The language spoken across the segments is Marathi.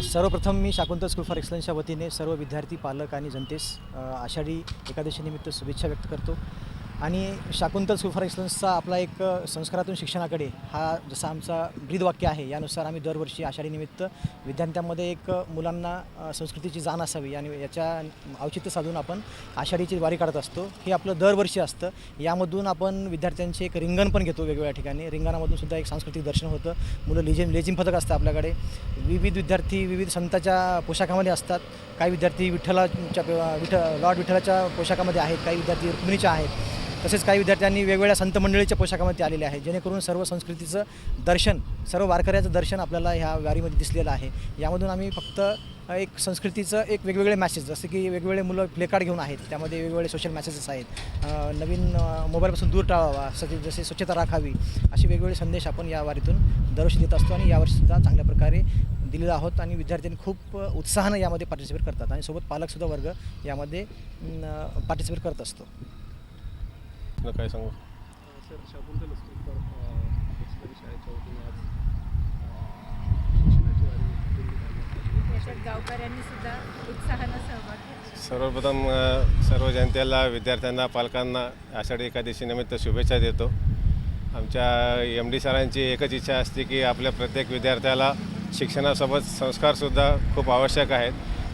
सर्वप्रथम मी शाकुंतल स्कूल फॉर एक्सलन्सच्या वतीने सर्व विद्यार्थी, पालक आणि जनतेस आषाढी एकादशीनिमित्त शुभेच्छा व्यक्त करतो. आणि शाकुंतल स्कूल फॉर एक्सलन्सचा आपला एक संस्कारातून शिक्षणाकडे हा जसा आमचा ब्रीदवाक्य आहे, यानुसार आम्ही दरवर्षी आषाढीनिमित्त विद्यार्थ्यांमध्ये एक मुलांना संस्कृतीची जाण असावी आणि याच्या औचित्य साधून आपण आषाढीची वारी काढत असतो. हे आपलं दरवर्षी असतं. यामधून आपण विद्यार्थ्यांचे एक रिंगण पण घेतो वेगवेगळ्या ठिकाणी. रिंगणामधून सुद्धा एक सांस्कृतिक दर्शन होतं. मुलं लेझिम पथक असतं आपल्याकडे. विविध विद्यार्थी विविध संतांच्या पोशाखामध्ये असतात. काही विद्यार्थी लॉर्ड विठ्ठलाच्या पोशाखामध्ये आहेत, काही विद्यार्थी रुक्मिणीच्या आहेत. तसेच काही विद्यार्थ्यांनी वेगवेगळ्या संत मंडळीच्या पोशाखामध्ये आलेले आहेत, जेणेकरून सर्व संस्कृतीचं दर्शन, सर्व वारकऱ्याचं दर्शन आपल्याला ह्या वारीमध्ये दिसलेलं आहे. यामधून आम्ही फक्त एक संस्कृतीचं एक वेगवेगळे मॅसेज, जसं की वेगवेगळे मुलं प्लेकार्ड घेऊन आहेत, त्यामध्ये वेगवेगळे सोशल मॅसेजेस आहेत. नवीन मोबाईलपासून दूर टाळावा, जसे स्वच्छता राखावी, असे वेगवेगळे संदेश आपण या वारीतून दरवर्षी देत असतो आणि यावर्षीसुद्धा चांगल्या प्रकारे दिलेला आहोत. आणि विद्यार्थ्यांनी खूप उत्साहानं यामध्ये पार्टिसिपेट करतात आणि सोबत पालकसुद्धा वर्ग यामध्ये पार्टिसिपेट करत असतो. काय सांगू sir, Shakuntal school for excellence शाळेच्या वतीने आज शिक्षणाची वारी याच्यात गावकऱ्यांनी सुद्धा उत्साहानं सहभाग घेतला. सर्वप्रथम सर्व जनतेला, विद्यार्थ्यांना, पालकांना आषाढी एकादशीनिमित्त शुभेच्छा देतो. आमच्या MD सरांची एकच इच्छा असते की आपल्या प्रत्येक विद्यार्थ्याला शिक्षणासोबत संस्कारसुद्धा खूप आवश्यक आहेत.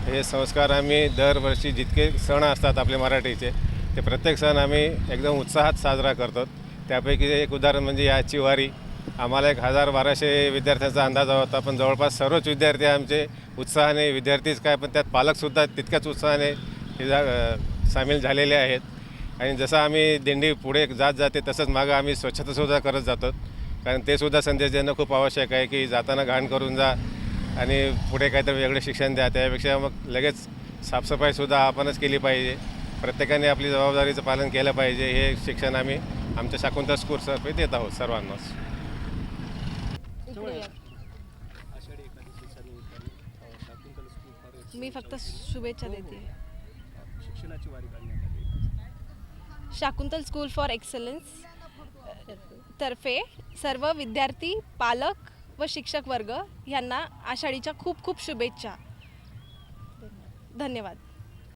हे संस्कार आम्ही दरवर्षी जितके सण असतात आपले मराठीचे, ते प्रत्येक सण आम्ही एकदम उत्साहात साजरा करतो. त्यापैकी एक उदाहरण म्हणजे आजची वारी. आम्हाला 1000-1200 विद्यार्थ्यांचा अंदाज होता, पण जवळपास सर्वच विद्यार्थी आमचे उत्साहाने, विद्यार्थीच काय पण त्यात पालकसुद्धा तितक्याच उत्साहाने सामील झालेले आहेत. आणि जसं आम्ही दिंडी पुढे जाते तसंच मागं आम्ही स्वच्छतासुद्धा करत जातो, कारण ते सुद्धा संदेश देणं खूप आवश्यक आहे की जाताना घाण करून जा आणि पुढे काहीतरी वेगळं शिक्षण द्या. त्यापेक्षा मग लगेच साफसफाईसुद्धा आपणच केली पाहिजे. प्रत्येकाने आपली जबाबदारीचं पालन केलं पाहिजे. हे शिक्षण आम्ही आमच्या शाकुंतल स्कूलतर्फे देत आहोत सर्वांनाच. आषाढी एकादशीच्या निमित्ताने शाकुंतल स्कूल फॉर मी फक्त शुभेच्छा देते. शिक्षणाची वारी काढण्यात आली. शाकुंतल स्कूल फॉर एक्सलन्स तर्फे सर्व विद्यार्थी, पालक व शिक्षक वर्ग यांना आषाढीच्या खूप खूप शुभेच्छा. धन्यवाद.